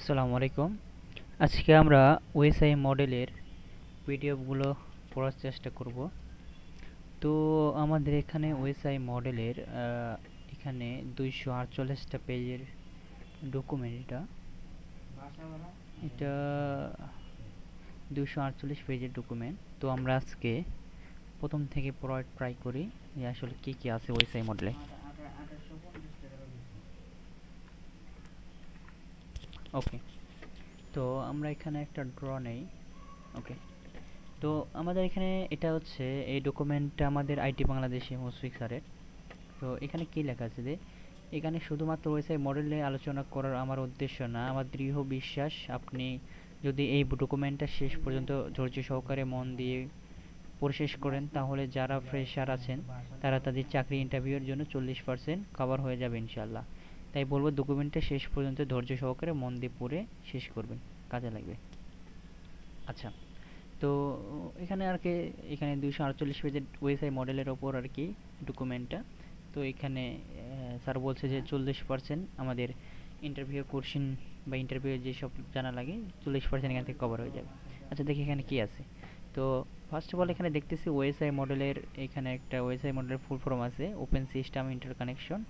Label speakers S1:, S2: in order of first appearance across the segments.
S1: আসসালামু আলাইকুম। আজকে আমরা ওএসআই মডেলের পিডিএফগুলো পড়ার চেষ্টা করব। তো আমাদের এখানে ওএসআই মডেলের এখানে 248টা পেজের ডকুমেন্ট। এটা এটা 248 পেজের ডকুমেন্ট। তো আমরা আজকে প্রথম থেকে পড়ার ট্রাই করি যে আসলে কি কি আছে ওএসআই মডেলে। ওকে, তো আমরা এখানে একটা ড্র নেই। ওকে, তো আমাদের এখানে এটা হচ্ছে এই ডকুমেন্টটা আমাদের আইটি বাংলাদেশে মুশফিক স্যারের। তো এখানে কি লেখা আছে যে এখানে শুধুমাত্র ওয়েবসাইট মডেলে আলোচনা করার আমার উদ্দেশ্য না, আমার দৃঢ় বিশ্বাস আপনি যদি এই ডকুমেন্টটা শেষ পর্যন্ত ধৈর্য সহকারে মন দিয়ে পড়ে শেষ করেন তাহলে যারা ফ্রেশার আছেন তারা তাদের চাকরি ইন্টারভিউয়ের জন্য 40% কভার হয়ে যাবে ইনশাল্লাহ। তাই বলবো ডকুমেন্টটা শেষ পর্যন্ত ধৈর্য সহকারে মন দিয়ে পড়ে শেষ করবেন, কাজে লাগবে। আচ্ছা, তো এখানে আর কি এখানে 248 পেজের ওএসআই মডেলের ওপর আর কি ডকুমেন্টটা। তো এখানে স্যার বলছে যে 40% আমাদের ইন্টারভিউ কোশ্চেন বা ইন্টারভিউ যেসব জানা লাগে 40% এখান থেকে কভার হয়ে যাবে। আচ্ছা, দেখি এখানে কি আছে। তো ফার্স্ট অফ অল এখানে দেখতেছি ওএসআই মডেলের, এখানে একটা ওএসআই মডেলের ফুল ফর্ম আছে, ওপেন সিস্টেম ইন্টারকানেকশন।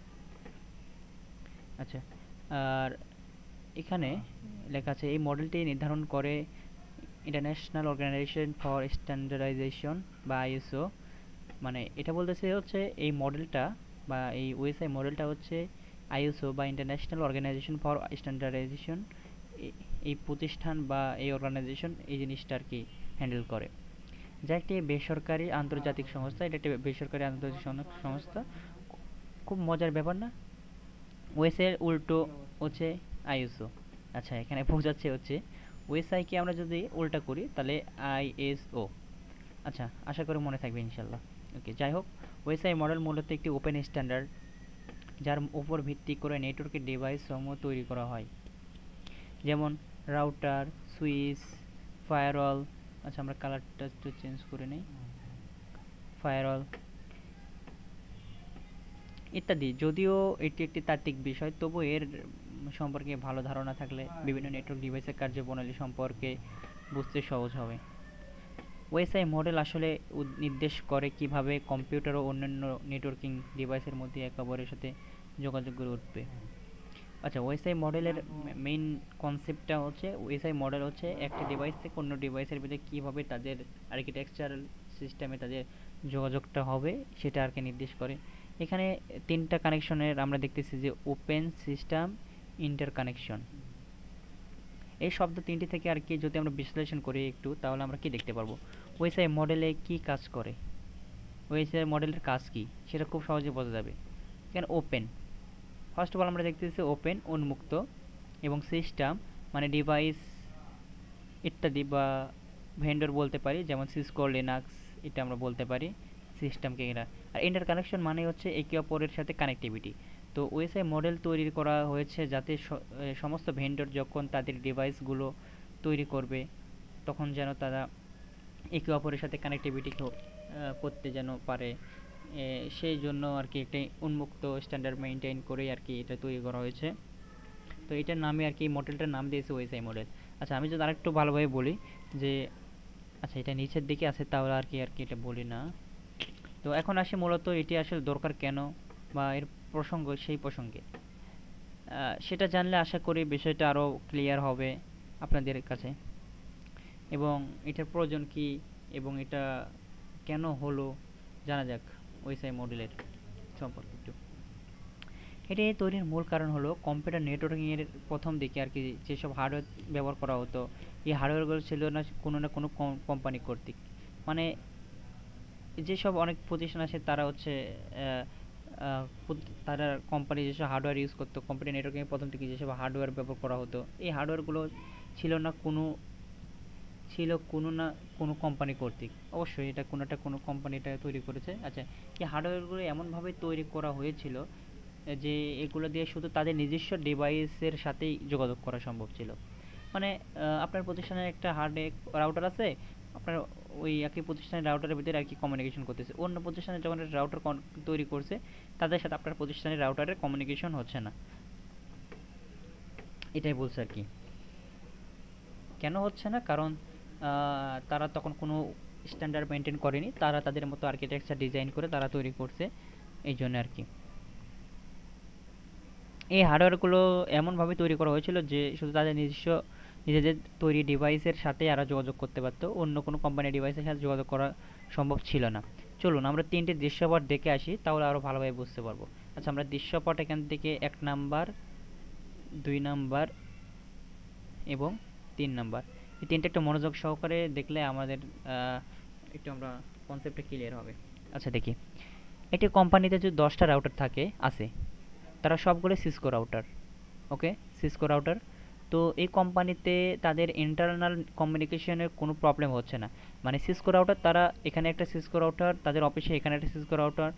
S1: আচ্ছা, আর এখানে লেখা আছে এই মডেলটি নির্ধারণ করে ইন্টারন্যাশনাল অর্গানাইজেশন ফর স্ট্যান্ডার্ডাইজেশন বা আইএসও। মানে এটা বলতেছে হচ্ছে এই মডেলটা বা এই ওএসআই মডেলটা হচ্ছে আইএসও বা ইন্টারন্যাশনাল অর্গানাইজেশন ফর স্ট্যান্ডার্ডাইজেশন, এই প্রতিষ্ঠান বা এই অর্গানাইজেশন এই জিনিসটা আর কি হ্যান্ডেল করে, যা একটি বেসরকারি আন্তর্জাতিক সংস্থা। এটা একটি বেসরকারি আন্তর্জাতিক সংস্থা। খুব মজার ব্যাপার না? ওএসএর উল্টো হচ্ছে আইএসও। আচ্ছা, এখানে বোঝাচ্ছে হচ্ছে ওএসআইকে আমরা যদি উল্টা করি তাহলে আইএসও। আচ্ছা, আশা করি মনে থাকবে ইনশাল্লাহ। ওকে, যাই হোক, ওএসআই মডেল মূলত একটি ওপেন স্ট্যান্ডার্ড যার উপর ভিত্তি করে নেটওয়ার্কের ডিভাইস সমূহ তৈরি করা হয়, যেমন রাউটার, সুইচ, ফায়ারওয়াল। আচ্ছা, আমরা কালারটা একটু চেঞ্জ করে নেই, ফায়ারওয়াল ইত্যাদি। যদিও এটি একটি তাত্ত্বিক বিষয়, তবু এর সম্পর্কে ভালো ধারণা থাকলে বিভিন্ন নেটওয়ার্ক ডিভাইসের কার্যপ্রণালী সম্পর্কে বুঝতে সহজ হবে। ওএসআই মডেল আসলে নির্দেশ করে কিভাবে কম্পিউটার ও অন্যান্য নেটওয়ার্কিং ডিভাইসের মধ্যে একে অপরের সাথে যোগাযোগ গড়ে উঠবে। আচ্ছা, ওএসআই মডেলের মেইন কনসেপ্টটা হচ্ছে ওএসআই মডেল হচ্ছে একটি ডিভাইস থেকে অন্য ডিভাইসের ভিতরে কীভাবে তাদের আর্কিটেকচারাল সিস্টেমে তাদের যোগাযোগটা হবে সেটা আর কি নির্দেশ করে। এখানে তিনটা কানেকশনের আমরা দেখতেছি যে ওপেন সিস্টেম ইন্টারকানেকশন, এই শব্দ তিনটি থেকে আর কি যদি আমরা বিশ্লেষণ করি একটু তাহলে আমরা কি দেখতে পারবো, ওএসআই মডেলে কি কাজ করে, ওএসআই মডেলের কাজ কি সেটা খুব সহজে বোঝা যাবে। এখানে ওপেন, ফার্স্ট অফ অল আমরা দেখতেছি ওপেন উন্মুক্ত, এবং সিস্টেম মানে ডিভাইস ইত্যাদি বা ভেন্ডর বলতে পারি, যেমন সিসকো, লিনাক্স, এটা আমরা বলতে পারি সিস্টেমকে এরা। আর ইন্টার কানেকশন মানে হচ্ছে একে অপরের সাথে কানেক্টিভিটি। তো ওএসআই মডেল তৈরি করা হয়েছে যাতে সমস্ত ভেন্ডর যখন তাদের ডিভাইসগুলো তৈরি করবে তখন যেন তারা একে অপরের সাথে কানেক্টিভিটি করতে যেন পারে, সেই জন্য আর কি একটা উন্মুক্ত স্ট্যান্ডার্ড মেনটেন করেই আর কি এটা তৈরি করা হয়েছে। তো এটার নামে আর কি মডেলটার নাম দিয়েছে ওএসআই মডেল। আচ্ছা, আমি যদি আরেকটু ভালোভাবে বলি যে আচ্ছা এটা নিচের দিকে আছে তাহলে আর কি এটা বলি না। তো এখন আসে মূলত এটি আসলে দরকার কেন বা এর প্রসঙ্গ সেই প্রসঙ্গে সেটা জানলে আশা করি বিষয়টা আরও ক্লিয়ার হবে আপনাদের কাছে, এবং এটার প্রয়োজন কি এবং এটা কেন হলো জানা যাক ওএসআই মডেলের সম্পর্কে একটু। এটি তৈরির মূল কারণ হলো কম্পিউটার নেটওয়ার্কিংয়ের প্রথম দিকে আর কি যেসব হার্ডওয়্যার ব্যবহার করা হতো, এই হার্ডওয়্যারগুলো ছিল না কোনো কোম্পানি কর্তৃক। মানে যেসব অনেক প্রতিষ্ঠান আছে তারা হচ্ছে তারা কোম্পানি যেসব হার্ডওয়্যার ইউজ করতো, কম্পিউটার নেটওয়ার্কিংয়ের প্রথম থেকে যেসব হার্ডওয়্যার ব্যবহার করা হতো এই হার্ডওয়্যারগুলো ছিল না কোনো কোম্পানি কর্তৃক। অবশ্যই এটা কোনো কোম্পানি এটা তৈরি করেছে। আচ্ছা, এই হার্ডওয়্যারগুলো এমনভাবে তৈরি করা হয়েছিল যে এগুলো দিয়ে শুধু তাদের নিজস্ব ডিভাইসের সাথেই যোগাযোগ করা সম্ভব ছিল। মানে আপনার প্রতিষ্ঠানের একটা রাউটার আছে, আপনার ওই একই প্রতিষ্ঠানের রাউটারের ভিতরে আর কি কমিউনিকেশন করতেছে, অন্য প্রতিষ্ঠানে যখন একটা রাউটার তৈরি করছে তাদের সাথে আপনার প্রতিষ্ঠানের রাউটারের কমিউনিকেশন হচ্ছে না, এটাই বলছে আর কি। কেন হচ্ছে না? কারণ তারা তখন কোনো স্ট্যান্ডার্ড মেনটেন করেনি, তারা তাদের মতো আর্কিটেকচার ডিজাইন করে তারা তৈরি করছে, এই জন্য আর কি। এই হার্ডওয়্যারগুলো এমনভাবে তৈরি করা হয়েছিল যে শুধু তাদের নিজস্ব নিজেদের তৈরি ডিভাইসের সাথে এরা যোগাযোগ করতে পারতো, অন্য কোনো কোম্পানির ডিভাইসের সাথে যোগাযোগ করা সম্ভব ছিল না। চলুন আমরা তিনটে দৃশ্যপট দেখে আসি, তাহলে আরও ভালোভাবে বুঝতে পারবো। আচ্ছা, আমরা দৃশ্যপট এখান থেকে 1 নাম্বার, 2 নাম্বার এবং 3 নাম্বার, এই তিনটে একটু মনোযোগ সহকারে দেখলে আমাদের একটু আমরা কনসেপ্টটা ক্লিয়ার হবে। আচ্ছা দেখি, একটি কোম্পানিতে যদি 10টা রাউটার থাকে আছে, তারা সবগুলো সিসকো রাউটার। ওকে, সিসকো রাউটার। তো এই কোম্পানিতে তাদের ইন্টারনাল কমিউনিকেশনের কোনো প্রবলেম হচ্ছে না। মানে সিসকো রাউটার, তারা এখানে একটা সিসকো রাউটার, তাদের অফিসে এখানে একটা সিসকো রাউটার,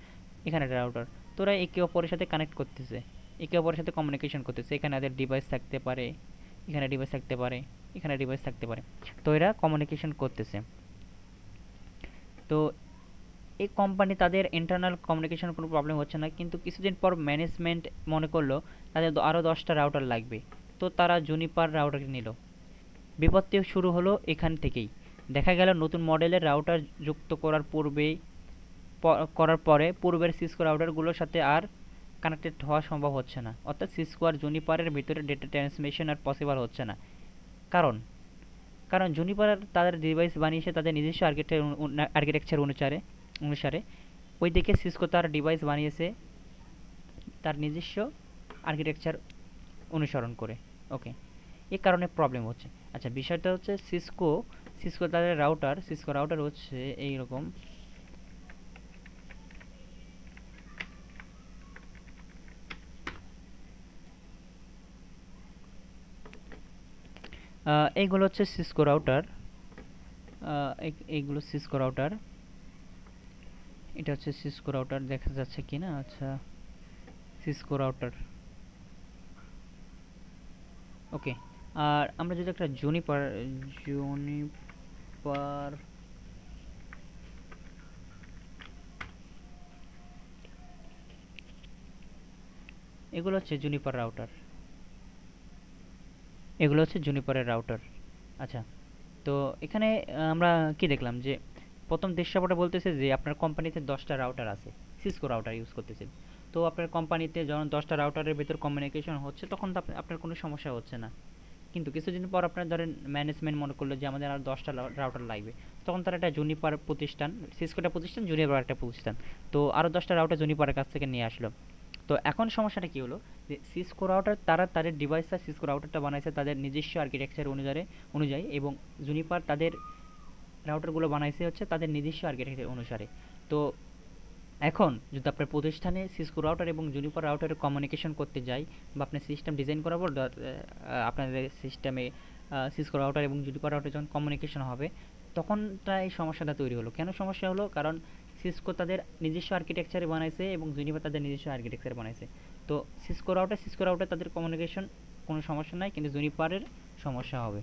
S1: এখানে একটা রাউটার, তো ওরা একে অপরের সাথে কানেক্ট করতেছে, একে অপরের সাথে কমিউনিকেশন করতেছে। এখানে তাদের ডিভাইস থাকতে পারে, এখানে ডিভাইস থাকতে পারে, এখানে ডিভাইস থাকতে পারে, তো এরা কমিউনিকেশন করতেছে। তো এই কোম্পানি তাদের ইন্টারনাল কমিউনিকেশন কোনো প্রবলেম হচ্ছে না, কিন্তু কিছুদিন পর ম্যানেজমেন্ট মনে করলো তাদের আরও 10টা রাউটার লাগবে, তো তারা জুনিপার রাউটার নিল। বিপত্তি শুরু হলো এখান থেকেই। দেখা গেল নতুন মডেলের রাউটার যুক্ত করার পরে পূর্বের সিসকো রাউটারগুলোর সাথে আর কানেক্টেড হওয়া সম্ভব হচ্ছে না, অর্থাৎ সিসকো আর জুনিপারের ভিতরে ডেটা ট্রান্সমিশন আর পসিবল হচ্ছে না। কারণ কারণ জুনিপার তাদের ডিভাইস বানিয়েছে তাদের নিজস্ব আর্কিটেকচার অনুসারে। ওইদিকে সিসকো তার ডিভাইস বানিয়েছে তার নিজস্ব আর্কিটেকচার অনুসরণ করে। ওকে, এই কারণে প্রবলেম হচ্ছে। আচ্ছা, বিষয়টা হচ্ছে সিসকো তাদের সিসকো রাউটার হচ্ছে এইরকম। এইগুলো হচ্ছে সিসকো রাউটার, এইগুলো সিসকো রাউটার, এটা হচ্ছে সিসকো রাউটার, দেখা যাচ্ছে কি না? আচ্ছা, সিসকো রাউটার। ওকে, আর আমরা যদি একটা জুনিপার এগুলো হচ্ছে জুনিপার রাউটার, এগুলো হচ্ছে জুনিপারের রাউটার। আচ্ছা, তো এখানে আমরা কি দেখলাম যে প্রথম দৃশ্যপটে বলতেছে যে আপনার কোম্পানিতে 10টা রাউটার আছে, সিসকো রাউটার ইউজ করতেছেন। তো আপনার কোম্পানিতে যখন 10টা রাউটারের ভিতর কমিউনিকেশন হচ্ছে তখন তো আপনার কোনো সমস্যা হচ্ছে না। কিন্তু কিছুদিন পর আপনার ধরেন ম্যানেজমেন্ট মনে করলো যে আমাদের আর 10টা রাউটার লাগবে, তখন তারা একটা জুনিপার প্রতিষ্ঠান, সিসকোটা প্রতিষ্ঠান, জুনিপার একটা প্রতিষ্ঠান, তো আরও 10টা রাউটার জুনিপারের কাছ থেকে নিয়ে আসলো। তো এখন সমস্যাটা কী হলো, যে সিসকো রাউটার তারা তাদের ডিভাইসটা সিসকো রাউটারটা বানাইছে তাদের নিজস্ব আর্কিটেকচার অনুযায়ী এবং জুনিপার তাদের রাউটারগুলো বানাইছে হচ্ছে তাদের নিজস্ব আর্কিটেকচার অনুসারে। তো এখন যদি আপনার প্রতিষ্ঠানে সিসকো রাউটার এবং জুনিপার রাউটারের কমিউনিকেশন করতে যাই, বা আপনার সিস্টেম ডিজাইন করার পর আপনাদের সিস্টেমে সিসকো রাউটার এবং জুনিপার রাউটার যখন কমিউনিকেশন হবে, তখন এই সমস্যাটা তৈরি হলো। কেন সমস্যা হলো? কারণ সিসকো তাদের নিজস্ব আর্কিটেকচারে বানাইছে এবং জুনিপার তাদের নিজস্ব আর্কিটেকচারে বানাইছে। তো সিসকো রাউটার তাদের কমিউনিকেশন কোনো সমস্যা নাই, কিন্তু জুনিপারের সমস্যা হবে।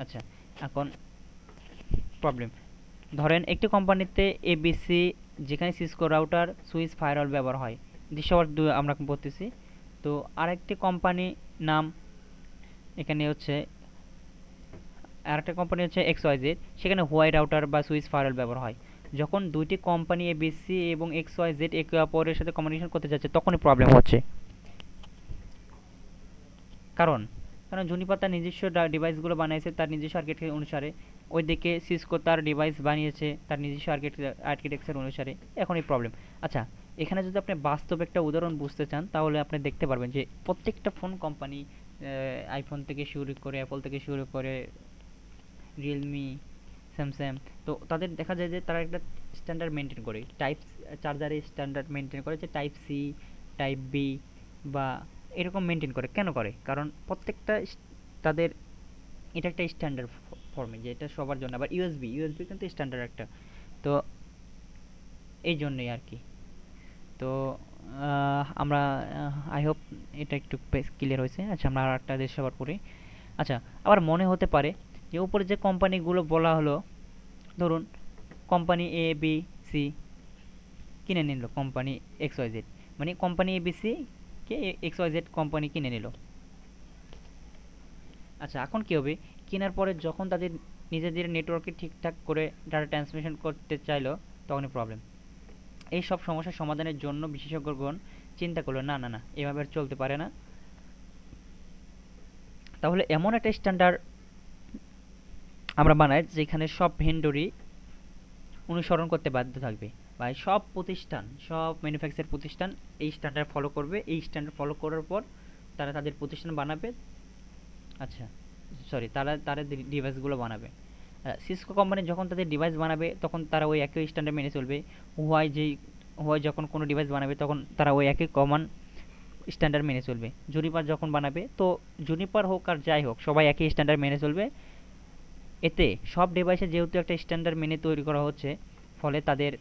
S1: আচ্ছা, এখন প্রবলেম, ধরেন একটি কোম্পানিতে এবিসি, যেখানে সিসকো রাউটার সুইচ ফায়ারওয়াল ব্যবহার হয়, দৃশ্যপট আমরা বলতেছি। তো আরেকটি কোম্পানি নাম এখানে হচ্ছে, আরেকটা কোম্পানি হচ্ছে XYZ, সেখানে হোয়াই রাউটার বা সুইচ ফায়ারওয়াল ব্যবহার হয়। যখন দুইটি কোম্পানি এবিসি এবং XYZ একে অপরের সাথে কমিউনিকেশন করতে যাচ্ছে তখনই প্রবলেম হচ্ছে। কারণ কারণ জুনিপার তার নিজস্ব ডিভাইসগুলো বানিয়েছে তার নিজস্ব আর্কিটেকচার অনুসারে, ওইদিকে সিসকো তার ডিভাইস বানিয়েছে তার নিজস্ব আর্কিটেকচার অনুসারে, এখনই প্রবলেম। আচ্ছা, এখানে যদি আপনি বাস্তব একটা উদাহরণ বুঝতে চান তাহলে আপনি দেখতে পারবেন যে প্রত্যেকটা ফোন কোম্পানি, আইফোন থেকে শুরু করে অ্যাপল থেকে শুরু করে রিয়েলমি, স্যামসাং, তো তাদের দেখা যায় যে তারা একটা স্ট্যান্ডার্ড মেনটেন করে, টাইপ চার্জারের স্ট্যান্ডার্ড মেনটেন করে, যে টাইপ সি, টাইপ বি বা এরকম মেনটেন করে। কেন করে? কারণ প্রত্যেকটা তাদের এটা একটা স্ট্যান্ডার্ড ফর্মে, যে এটা সবার জন্য। আবার ইউএসবি কিন্তু স্ট্যান্ডার্ড একটা, তো এই জন্যই আর কি। তো আমরা আই হোপ এটা একটু ক্লিয়ার হয়েছে। আচ্ছা, আমরা আর একটা দেশ আবার পড়ি। আচ্ছা, আবার মনে হতে পারে যে উপরে যে কোম্পানিগুলো বলা হলো, ধরুন কোম্পানি এ বি সি কিনে নিল কোম্পানি XYZ, মানে কোম্পানি এবিসি কে XYZ কোম্পানি কিনে নিল। আচ্ছা, এখন কী হবে, কেনার পরে যখন তাদের নিজেদের নেটওয়ার্কে ঠিকঠাক করে ডাটা ট্রান্সমিশন করতে চাইলো তখনই প্রবলেম। এই সব সমস্যার সমাধানের জন্য বিশেষজ্ঞগণ চিন্তা করলো না না না এভাবে আর চলতে পারে না, তাহলে এমন একটা স্ট্যান্ডার্ড আমরা বানাই যেখানে সব ভেন্ডরই অনুসরণ করতে বাধ্য থাকবে, বা সব প্রতিষ্ঠান, সব ম্যানুফ্যাকচার প্রতিষ্ঠান এই স্ট্যান্ডার্ড ফলো করবে। এই স্ট্যান্ডার্ড ফলো করার পর তারা তাদের প্রতিষ্ঠান বানাবে, আচ্ছা সরি তারা তাদের ডিভাইসগুলো বানাবে। সিসকো কোম্পানি যখন তাদের ডিভাইস বানাবে তখন তারা ওই একই স্ট্যান্ডার্ড মেনে চলবে। হুয়াই যখন কোনো ডিভাইস বানাবে তখন তারা ওই একই কমন স্ট্যান্ডার্ড মেনে চলবে। জুনিপার যখন বানাবে তো জুনিপার হোক আর যাই হোক সবাই একই স্ট্যান্ডার্ড মেনে চলবে। এতে সব ডিভাইসে যেহেতু একটা স্ট্যান্ডার্ড মেনে তৈরি করা হচ্ছে, ফলে তাদের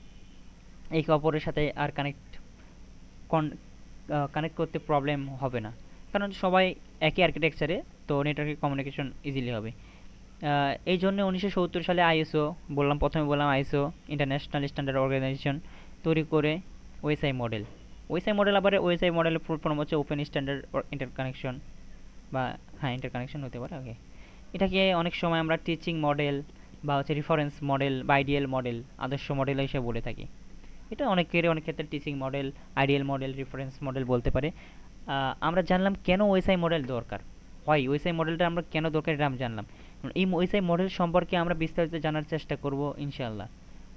S1: একে অপরের সাথে আর কানেক্ট করতে প্রবলেম হবে না, কারণ সবাই একই আর্কিটেকচারে, তো নেটওয়ার্কের কমিউনিকেশন ইজিলি হবে। এই জন্য 1970 সালে প্রথমে বললাম আইএসও ইন্টারন্যাশনাল স্ট্যান্ডার্ড অর্গানাইজেশন তৈরি করে ওএসআই মডেল। ওএসআই মডেল আবার ওএসআই মডেলের ফুল ফর্ম হচ্ছে ওপেন স্ট্যান্ডার্ড ইন্টারকানেকশন, বা হ্যাঁ ইন্টারকানেকশন হতে পারে। ওকে, এটাকে অনেক সময় আমরা টিচিং মডেল বা হচ্ছে রেফারেন্স মডেল বা আইডিয়াল মডেল, আদর্শ মডেল হিসেবে বলে থাকি। এটা অনেক ক্ষেত্রে teaching model, ideal model, reference model বলতে পারে। আমরা জানলাম কেন ওএসআই মডেল দরকার, ওএসআই মডেলটা আমরা কেন দরকার এটা আমরা জানলাম। এই ওএসআই মডেল সম্পর্কে আমরা বিস্তারিত জানার চেষ্টা করব ইনশাআল্লাহ।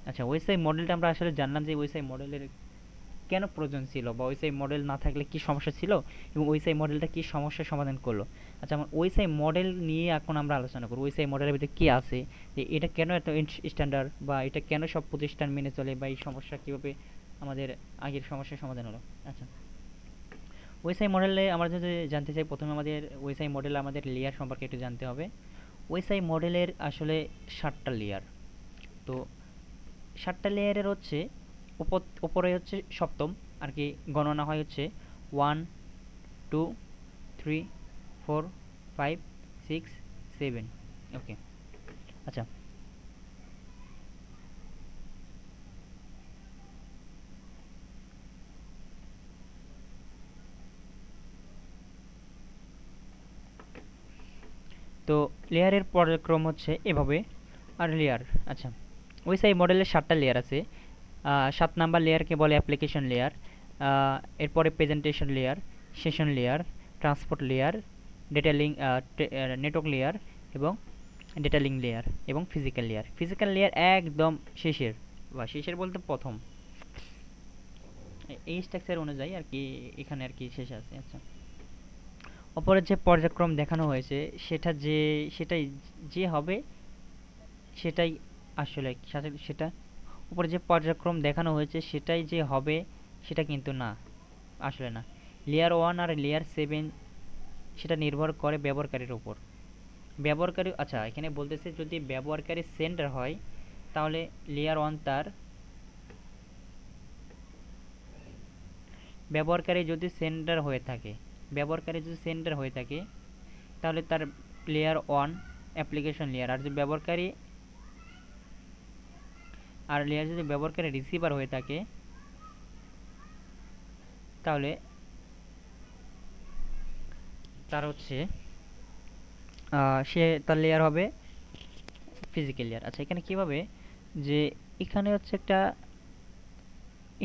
S1: আচ্ছা, ওএসআই মডেলটা আমরা আসলে জানলাম যে ওএসআই মডেলের কেন প্রয়োজন ছিল, বা ওএসআই মডেল না থাকলে কি সমস্যা ছিল, এবং ওএসআই মডেলটা কি সমস্যার সমাধান করলো। আচ্ছা, আমার ওএসআই মডেল নিয়ে এখন আমরা আলোচনা করব। ওএসআই মডেলের ভিতরে কী আছে, যে এটা কেন এত স্ট্যান্ডার্ড, বা এটা কেন সব প্রতিষ্ঠান মেনে চলে, বা এই সমস্যা কীভাবে আমাদের আগের সমস্যার সমাধান হলো। আচ্ছা, ওএসআই মডেলে আমরা যদি জানতে চাই, প্রথমে আমাদের ওএসআই মডেলে আমাদের লেয়ার সম্পর্কে একটু জানতে হবে। ওএসআই মডেলের আসলে 7টা লেয়ার। তো 7টা লেয়ারের হচ্ছে উপরে হচ্ছে সপ্তম আর কি গণনা হয় হচ্ছে 1 2 3 4 5 6 7। ওকে, আচ্ছা তো লেয়ারের পর্যায়ক্রম হচ্ছে এভাবে। আর লেয়ার, আচ্ছা ওএসআই মডেলের 7টা লেয়ার আছে। 7 নাম্বার লেয়ারকে বলে অ্যাপ্লিকেশন লেয়ার, এরপরে presentation layer, session layer, transport layer, data link network layer, এবং ডেটালিং লেয়ার, এবং ফিজিক্যাল লেয়ার। ফিজিক্যাল লেয়ার একদম শেষের, বা শেষের বলতে প্রথম, এই স্ট্রাকচার অনুযায়ী আর কি এখানে আর কি শেষ আছে। আচ্ছা, অপরের যে পর্যায়ক্রম দেখানো হয়েছে সেটাই যে হবে সেটাই আসলে সেটা, উপরে যে পর্যায়ক্রম দেখানো হয়েছে সেটাই যে হবে সেটা কিন্তু না, আসলে না। লেয়ার 1 আর লেয়ার 7 সেটা নির্ভর করে ব্যবহারকারীর উপর। ব্যবহারকারী, আচ্ছা এখানে বলতেছে যদি ব্যবহারকারী সেন্ডার হয় তাহলে লেয়ার 1 তার ব্যবহারকারী যদি সেন্ডার হয়ে থাকে তাহলে তার লেয়ার 1 অ্যাপ্লিকেশন লেয়ার। আর যদি ব্যবহারকারী রিসিভার হয়ে থাকে তাহলে তার হচ্ছে তার লেয়ার হবে ফিজিক্যাল লেয়ার। আচ্ছা, এখানে কিভাবে, যে এখানে হচ্ছে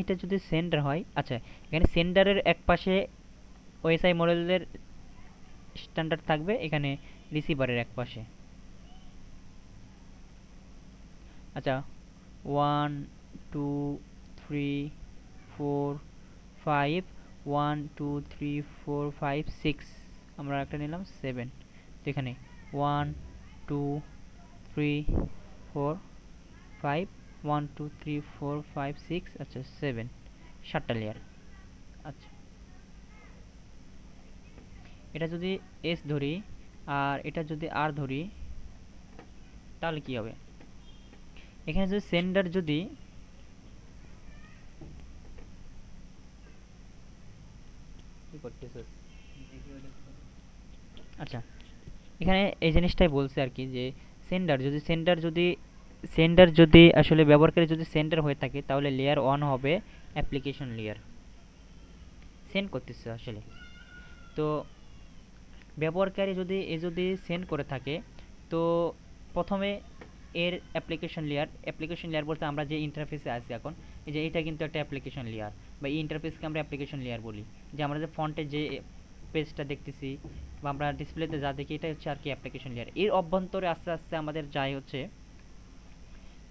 S1: এটা যদি সেন্ডার হয়, আচ্ছা এখানে সেন্ডারের এক পাশে ওএসআই মডেলের স্ট্যান্ডার্ড থাকবে, এখানে রিসিভারের এক পাশে। আচ্ছা 1 2 3 4 5 1 2 3 4 5 6, আমরা একটা নিলাম 7। তো এখানে 1 2 3 4 5 1 2 3 4 5 6, আচ্ছা 7, 7টা লেয়ার। আচ্ছা, এটা যদি এস ধরি আর এটা যদি আর ধরি তাহলে কি হবে, এখানে যদি সেন্ডার যদি আচ্ছা এখানে এই জিনিসটাই বলছে আর কি, যে সেন্ডার যদি আসলে ব্যবহারকারী যদি সেন্ডার হয়ে থাকে তাহলে লেয়ার 1 হবে অ্যাপ্লিকেশন লেয়ার, সেন্ড করতেছে আসলে। তো ব্যবহারকারী যদি সেন্ড করে থাকে তো প্রথমে এর অ্যাপ্লিকেশন লেয়ার বলতে আমরা যে ইন্টারফেসে আছি এখন, এই যে এটা কিন্তু একটা অ্যাপ্লিকেশন লেয়ার, বা এই ইন্টারফেসকে আমরা অ্যাপ্লিকেশন লেয়ার বলি। যে আমরা যে ফন্টে যে পেজটা দেখতেছি বা আমরা ডিসপ্লেতে যা দেখি, এটা হচ্ছে আর কি অ্যাপ্লিকেশন লেয়ার। এর অভ্যন্তরে আস্তে আস্তে আমাদের যায় হচ্ছে,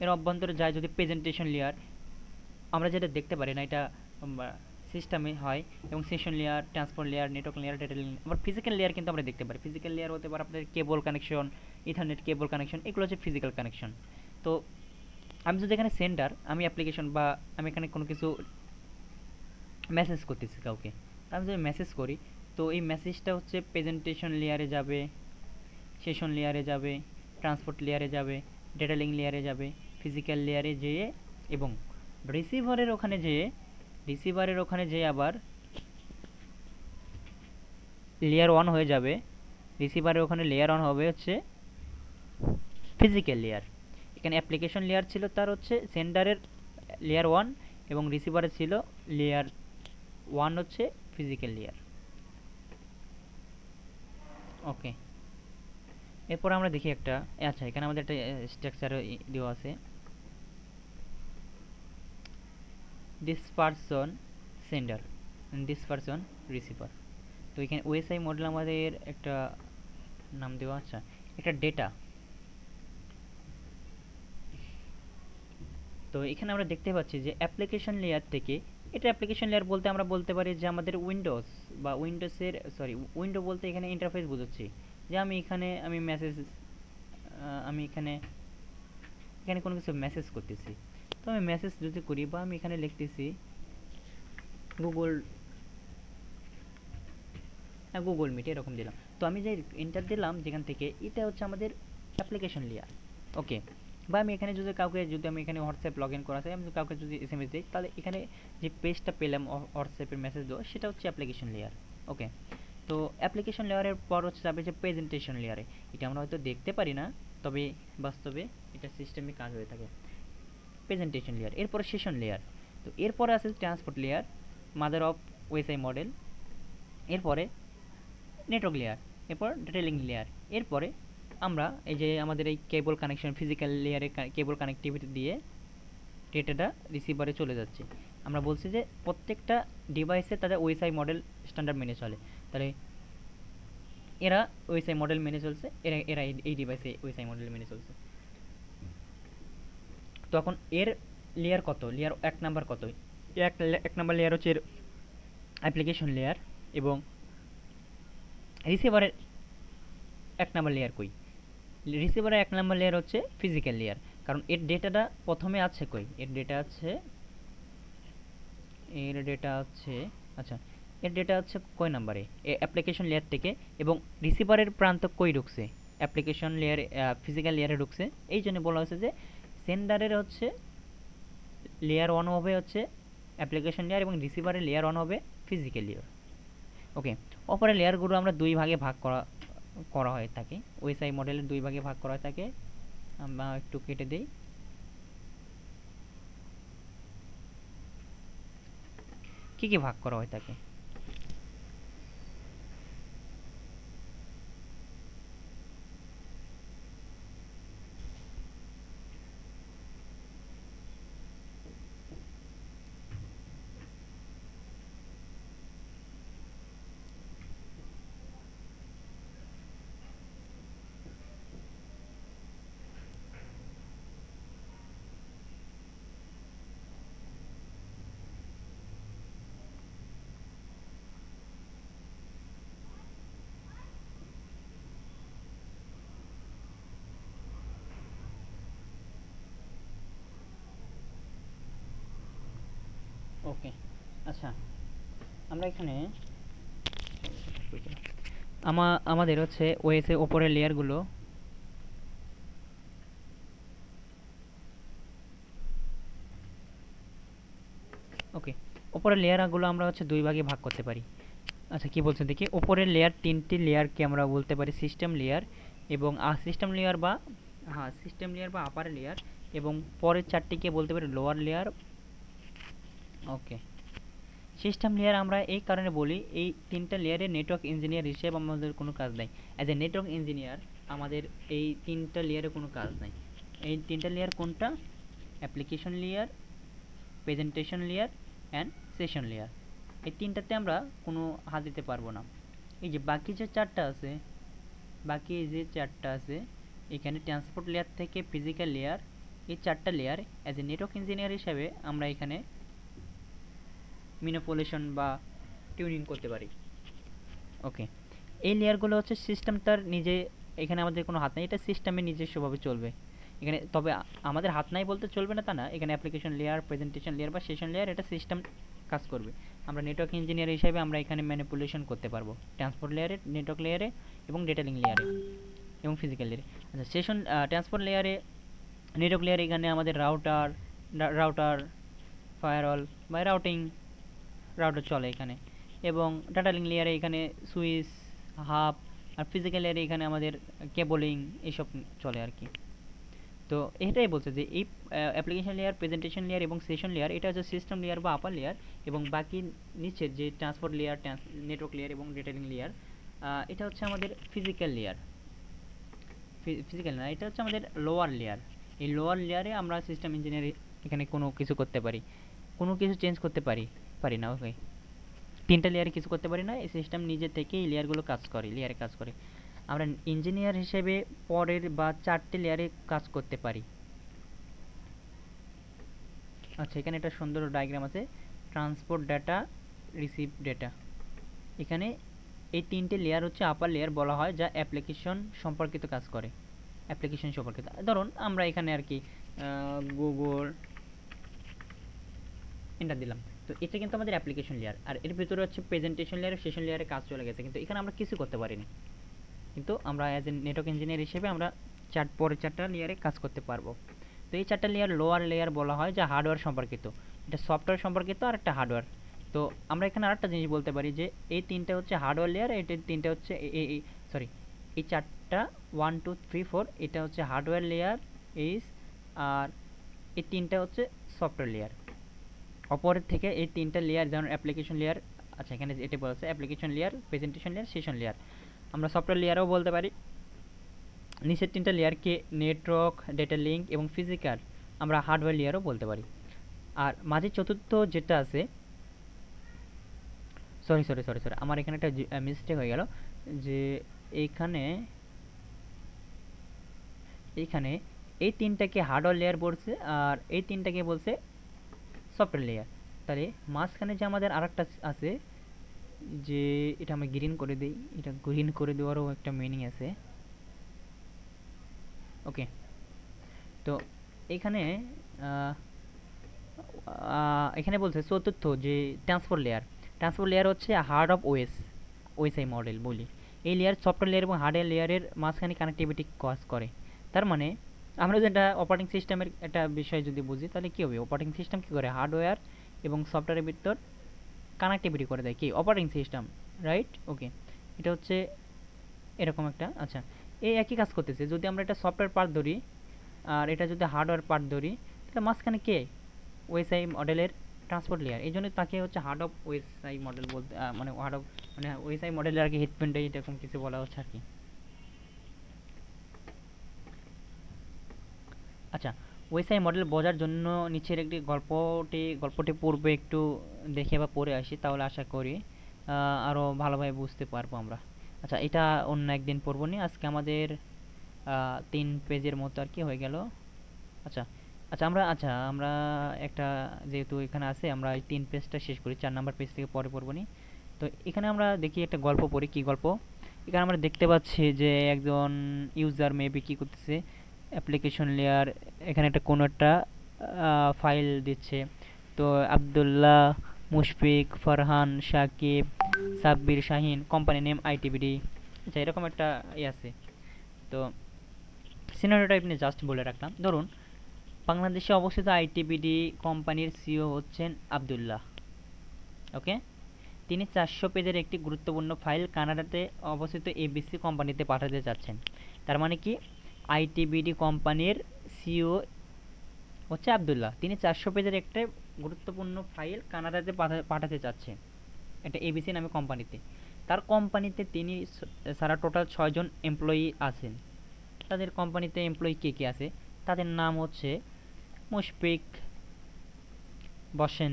S1: এর অভ্যন্তরে যায় যদি প্রেজেন্টেশন লেয়ার, আমরা যেটা দেখতে পারি না এটা সিস্টেমে হয়, এবং session layer, transport layer, network layer, data link. আবার ফিজিক্যাল লেয়ার কিন্তু আমরা দেখতে পারি। ফিজিক্যাল লেয়ার হতে পারে আপনাদের কেবল কানেকশন, ইথারনেট কেবল কানেকশন, এগুলো হচ্ছে ফিজিক্যাল কানেকশন। তো আমি যদি এখানে সেন্ডার, আমি অ্যাপ্লিকেশন বা আমি এখানে কোনো কিছু মেসেজ করতেছি কাউকে, তা আমি যদি মেসেজ করি, তো এই মেসেজটা হচ্ছে প্রেজেন্টেশন লেয়ারে যাবে, সেশন লেয়ারে যাবে, ট্রান্সপোর্ট লেয়ারে যাবে, ডেটা লিঙ্ক লেয়ারে যাবে, ফিজিক্যাল লেয়ারে যেয়ে, এবং রিসিভারের ওখানে যেয়ে আবার লেয়ার 1 হয়ে যাবে। রিসিভারের ওখানে লেয়ার 1 হবে হচ্ছে ফিজিক্যাল লেয়ার। এখানে অ্যাপ্লিকেশন লেয়ার ছিল তার হচ্ছে সেন্ডারের লেয়ার 1, এবং রিসিভারের ছিল লেয়ার 1 হচ্ছে ফিজিক্যাল লেয়ার। ওকে, এরপর আমরা দেখি একটা, আচ্ছা এখানে আমাদের একটা স্ট্রাকচার দেওয়া আছে, this person sender, this person receiver. তো এখানে ওএসআই মডেল আমাদের একটা নাম দেওয়া, আচ্ছা একটা ডেটা। তো এখানে আমরা দেখতে পাচ্ছি যে অ্যাপ্লিকেশন লেয়ার থেকে, এটা অ্যাপ্লিকেশন লেয়ার বলতে আমরা বলতে পারি যে আমাদের উইন্ডোজ বা উইন্ডোজের, সরি উইন্ডো বলতে এখানে ইন্টারফেস বোঝাচ্ছি। যে আমি এখানে আমি মেসেজ, আমি এখানে এখানে কোনো কিছু মেসেজ করতেছি, তো আমি মেসেজ যদি করি বা আমি এখানে লিখতেছি গুগল মিট এরকম দিলাম, তো আমি যে এন্টার দিলাম যেখান থেকে, এটা হচ্ছে আমাদের অ্যাপ্লিকেশন লেয়ার। ওকে, বা আমি এখানে যদি কাউকে, যদি আমি এখানে হোয়াটসঅ্যাপ লগ ইন করা আছে, আমি কাউকে যদি এসএমএস দিই, তাহলে এখানে যে পেজটা পেলাম হোয়াটসঅ্যাপের মেসেজ দেওয়া, সেটা হচ্ছে অ্যাপ্লিকেশন লেয়ার। ওকে, তো অ্যাপ্লিকেশন লেয়ারের পর হচ্ছে যাবে যে প্রেজেন্টেশন লেয়ারে। এটা আমরা হয়তো দেখতে পারি না, তবে বাস্তবে এটা সিস্টেমে কাজ হয়ে থাকে। প্রেজেন্টেশন লেয়ার, এরপরে সেশন লেয়ার, তো এরপরে আছে transport layer, mother of OSI model, এরপরে নেটওয়ার্ক লেয়ার, এরপর ডেটা লিঙ্ক লেয়ার। এরপরে আমরা এই যে আমাদের এই কেবল কানেকশন, ফিজিক্যাল লেয়ারে কেবল কানেক্টিভিটি দিয়ে ডেটাটা রিসিভারে চলে যাচ্ছে। আমরা বলছি যে প্রত্যেকটা ডিভাইসে তাদের ওএসআই মডেল স্ট্যান্ডার্ড মেনে চলে, তাহলে এরা ওএসআই মডেল মেনে চলছে, এরা এরা এই ডিভাইসে ওএসআই মডেল মেনে চলছে। তখন এর লেয়ার কত, লেয়ার 1 নাম্বার কত, এক নাম্বার লেয়ার হচ্ছে অ্যাপ্লিকেশন লেয়ার, এবং রিসিভারের 1 নাম্বার লেয়ার কই, রিসিভারের 1 নাম্বার লেয়ার হচ্ছে ফিজিক্যাল লেয়ার, কারণ এর ডেটাটা প্রথমে আছে কই, এর ডেটা আছে, আচ্ছা এর ডেটা আছে কয় নাম্বারে, অ্যাপ্লিকেশন লেয়ার থেকে, এবং রিসিভারের প্রান্ত কই ঢুকছে, অ্যাপ্লিকেশন লেয়ারে, ফিজিক্যাল লেয়ারে ঢুকছে। এই জন্য বলা হয়েছে যে সেন্ডারের হচ্ছে লেয়ার 1 হবে হচ্ছে অ্যাপ্লিকেশন লেয়ার, এবং রিসিভারের লেয়ার 1 হবে ফিজিক্যাল লেয়ার। ওকে, অপরের লেয়ারগুলো আমরা দুই ভাগে ভাগ করা হয়ে থাকে, ওএসআই মডেলের দুই ভাগে ভাগ করা হয়ে থাকে। আমরা একটু কেটে দেই, কি ভাগ করা হয়ে থাকে। ওকে, আচ্ছা আমরা এখানে আমাদের হচ্ছে ওএসএ ওপরের লেয়ারগুলো, ওকে ওপরের লেয়ারগুলো আমরা হচ্ছে দুই ভাগে ভাগ করতে পারি। আচ্ছা কি বলছেন দেখি, ওপরের লেয়ার, তিনটি লেয়ারকে আমরা বলতে পারি সিস্টেম লেয়ার, এবং সিস্টেম লেয়ার বা আপার লেয়ার, এবং পরের চারটিকে বলতে পারি লোয়ার লেয়ার। ওকে, সিস্টেম লেয়ার আমরা এই কারণে বলি, এই তিনটা লেয়ারে নেটওয়ার্ক ইঞ্জিনিয়ার হিসেবে আমাদের কোনো কাজ নাই। অ্যাজ এ নেটওয়ার্ক ইঞ্জিনিয়ার আমাদের এই তিনটা লেয়ারে কোনো কাজ নাই। এই তিনটা লেয়ার কোনটা? Application layer, presentation layer and session layer. এই তিনটাতে আমরা কোনো হাত দিতে পারবো না। এই যে বাকি যে চারটা আছে, এখানে ট্রান্সপোর্ট লেয়ার থেকে ফিজিক্যাল লেয়ার, এই চারটা layer as a network engineer হিসাবে আমরা এখানে ম্যানিপুলেশন বা টিউনিং করতে পারি। ওকে, এই লেয়ারগুলো হচ্ছে সিস্টেম তার নিজে, এখানে আমাদের কোনো হাত নাই, এটা সিস্টেমে নিজস্বভাবে চলবে এখানে। তবে আমাদের হাত নাই বলতে চলবে না তা না, এখানে অ্যাপ্লিকেশন লেয়ার, প্রেজেন্টেশন লেয়ার বা সেশন লেয়ার, এটা সিস্টেম কাজ করবে। আমরা নেটওয়ার্ক ইঞ্জিনিয়ার হিসেবে আমরা এখানে ম্যানিপুলেশন করতে পারবো ট্রান্সপোর্ট লেয়ারে, নেটওয়ার্ক লেয়ারে এবং ডেটা লিঙ্ক লেয়ারে এবং ফিজিক্যাল লেয়ারে। আচ্ছা, সেশন ট্রান্সপোর্ট লেয়ারে, নেটওয়ার্ক লেয়ারে এখানে আমাদের রাউটার ফায়ারওয়াল বা রাউটার চলে এখানে, এবং ডাটা লিঙ্ক লেয়ারে এখানে সুইচ, হাব, আর ফিজিক্যাল লেয়ারে এখানে আমাদের কেবলিং এসব চলে আর কি। তো এটাই বলছে যে এই অ্যাপ্লিকেশন লেয়ার, প্রেজেন্টেশন লেয়ার এবং সেশন লেয়ার এটা হচ্ছে সিস্টেম লেয়ার বা আপার লেয়ার, এবং বাকি নিচের যে ট্রান্সপোর্ট লেয়ার, নেটওয়ার্ক লেয়ার এবং ডেটা লিঙ্ক লেয়ার, এটা হচ্ছে আমাদের ফিজিক্যাল লেয়ার। ফিজিক্যাল না, এটা হচ্ছে আমাদের লোয়ার লেয়ার। এই লোয়ার লেয়ারে আমরা সিস্টেম ইঞ্জিনিয়ার এখানে কোনো কিছু করতে পারি, কোনো কিছু চেঞ্জ করতে পারি না। ওকে, তিনটা লেয়ারে কিছু করতে পারি না, এই সিস্টেম নিজে থেকে এই লেয়ারগুলো লেয়ারে কাজ করে। আমরা ইঞ্জিনিয়ার হিসেবে পরের বা চারটে লেয়ারে কাজ করতে পারি। আচ্ছা, এখানে একটা সুন্দর ডায়াগ্রাম আছে, ট্রান্সপোর্ট ডাটা, রিসিভ ডেটা। এখানে এই তিনটে লেয়ার হচ্ছে আপার লেয়ার বলা হয়, যা অ্যাপ্লিকেশন সম্পর্কিত কাজ করে। অ্যাপ্লিকেশন সম্পর্কিত ধরুন আমরা এখানে আর কি গুগল এন্টার দিলাম, তো এটা কিন্তু আমাদের অ্যাপ্লিকেশন লেয়ার। আর এর ভিতরে হচ্ছে প্রেজেন্টেশন লেয়ার, সেশন লেয়ারে কাজ চলে গেছে, কিন্তু এখানে আমরা কিছু করতে পারিনি। কিন্তু আমরা অ্যাজ এ নেটওয়ার্ক ইঞ্জিনিয়ার হিসেবে আমরা পরের চারটা লেয়ারে কাজ করতে পারবো। তো এই চারটা লেয়ার লোয়ার লেয়ার বলা হয়, যা হার্ডওয়্যার সম্পর্কিত। এটা সফটওয়্যার সম্পর্কিত আর একটা হার্ডওয়্যার। তো আমরা এখানে আরেকটা জিনিস বলতে পারি যে এই তিনটা হচ্ছে হার্ডওয়্যার লেয়ার, এই তিনটা হচ্ছে সরি, এই চারটা 1 2 3 4 এটা হচ্ছে হার্ডওয়্যার লেয়ার আর এই তিনটা হচ্ছে সফটওয়্যার লেয়ার। অপরের থেকে এই তিনটা লেয়ার যেমন অ্যাপ্লিকেশন লেয়ার, আচ্ছা এখানে এটা বলছে application layer, presentation layer, session layer. আমরা সফটওয়্যার লেয়ারও বলতে পারি। নিচের তিনটা লেয়ারকে নেটওয়ার্ক, ডেটা লিঙ্ক এবং ফিজিক্যাল আমরা হার্ডওয়্যার লেয়ারও বলতে পারি। আর মাঝে চতুর্থ যেটা আছে, সরি আমার এখানে একটা মিস্টেক হয়ে গেল, যে এইখানে এই তিনটাকে হার্ডওয়্যার লেয়ার বলছে আর এই তিনটাকে বলছে সফটওয়্যার লেয়ার। তাহলে মাঝখানে যে আমাদের আরেকটা আছে, যে এটা আমি গ্রিন করে দিই, এটা গ্রিন করে দেওয়ারও একটা মিনিং আছে। ওকে, তো এখানে এখানে বলছে চতুর্থ যে ট্রান্সপোর্ট লেয়ার হচ্ছে হার্ড অফ ওএসআই মডেল বলি। এই লেয়ার সফটওয়্যার লেয়ার এবং হার্ডওয়্যার লেয়ারের মাঝখানে কানেক্টিভিটি কাজ করে। তার মানে আমরা যেটা অপারেটিং সিস্টেমের একটা বিষয় যদি বুঝি, তাহলে কী হবে, অপারেটিং সিস্টেম কী করে হার্ডওয়্যার এবং সফটওয়্যারের ভিতর কানেক্টিভিটি করে দেয় কি অপারেটিং সিস্টেম, রাইট? ওকে, এটা হচ্ছে এরকম একটা। আচ্ছা, এই একই কাজ করতেছে। যদি আমরা এটা সফটওয়্যার পার্ট ধরি আর এটা যদি হার্ডওয়্যার পার্ট ধরি, তাহলে মাঝখানে কে ওএসআই মডেলের ট্রান্সপোর্ট লেয়ার, এই জন্য তাকে হচ্ছে হার্ড অফ ওএসআই মডেল বলতে, মানে হার্ড অফ মানে ওএসআই মডেলের আর কি হেডব্যান্ড এরকম কিছু বলা হচ্ছে আর কি। আচ্ছা, ওএসআই মডেল বোঝার জন্য নিচের একটি গল্পটি পূর্বে একটু দেখে বা পড়ে আসি, তাহলে আশা করি আরও ভালোভাবে বুঝতে পারবো আমরা। আচ্ছা, এটা অন্য একদিন পড়বো নি, আজকে আমাদের 3 পেজের মতো আর কি হয়ে গেল। আচ্ছা আমরা একটা যেহেতু এখানে আছে, আমরা এই 3 পেজটা শেষ করি, 4 নাম্বার পেজ থেকে পরে পড়বো নি। তো এখানে আমরা দেখি একটা গল্প পড়ি। কি গল্প? এখানে আমরা দেখতে পাচ্ছি যে একজন ইউজার মেবি কি করতেছে, অ্যাপ্লিকেশন লেয়ার এখানে কোনো একটা ফাইল দিচ্ছে। তো Abdullah, Mushfiq, Farhan, Sakib, Sabbir, Shahin, company name ITBD. আচ্ছা, এরকম একটা আছে। তো সিনারিওটা আপনি জাস্ট বলে রাখলাম। ধরুন বাংলাদেশে অবস্থিত আইটিবিডি কোম্পানির সিইও হচ্ছেন আবদুল্লাহ। ওকে, তিনি 400 পেজের একটি গুরুত্বপূর্ণ ফাইল কানাডাতে অবস্থিত এবিসি কোম্পানিতে পাঠাতে চাচ্ছেন। তার মানে কি, আইটিবিডি কোম্পানির সিইও হচ্ছে আবদুল্লাহ, তিনি 400 পেজের একটা গুরুত্বপূর্ণ ফাইল কানাডাতে পাঠাতে চাচ্ছে, এটা এবিসি নামে কোম্পানিতে। তার কোম্পানিতে তিনি সারা টোটাল 6 জন এমপ্লয়ি আছেন। তাদের কোম্পানিতে এমপ্লয়ি কে কে আছে, তাদের নাম হচ্ছে মুশফিক বসেন,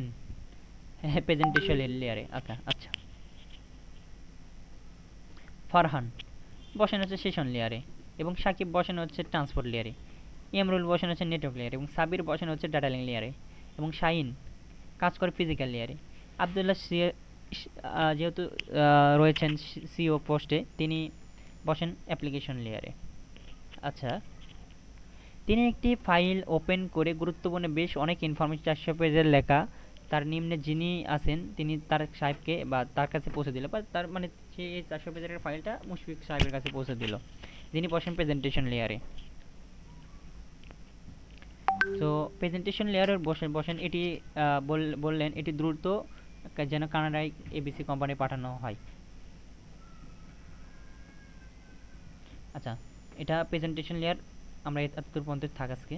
S1: হ্যাঁ প্রেজেন্টেশন লেয়ারে। আচ্ছা আচ্ছা, ফারহান বসেন হচ্ছে সেশন লেয়ারে, এবং সাকিব বসেন হচ্ছে ট্রান্সপোর্ট লেয়ারে, এমরুল বসেন হচ্ছে নেটওয়ার্ক লেয়ারে, এবং সাবির বসেন হচ্ছে ডাটা লিঙ্ক লেয়ারে, এবং শাহিন কাজ করে ফিজিক্যাল লেয়ারে। আবদুল্লাহ যেহেতু রয়েছেন সিও পোস্টে, তিনি বসেন অ্যাপ্লিকেশন লেয়ারে। আচ্ছা, তিনি একটি ফাইল ওপেন করে গুরুত্বপূর্ণ বেশ অনেক ইনফরমেশন 400 পেজের লেখা তার নিম্নে যিনি আছেন তিনি তার সাহেবকে বা তার কাছে পৌঁছে দিল, বা তার মানে সে এই 400 পেজের ফাইলটা মুশফিক সাহেবের কাছে পৌঁছে দিল, যিনি বসেন প্রেজেন্টেশন লেয়ারে। তো প্রেজেন্টেশন লেয়ারের বসেন বসেন এটি বললেন এটি দ্রুত যেন কানাডায় এবিসি কোম্পানি পাঠানো হয়। আচ্ছা, এটা প্রেজেন্টেশন লেয়ার, আমরা এতদূর পর্যন্ত থাক আজকে।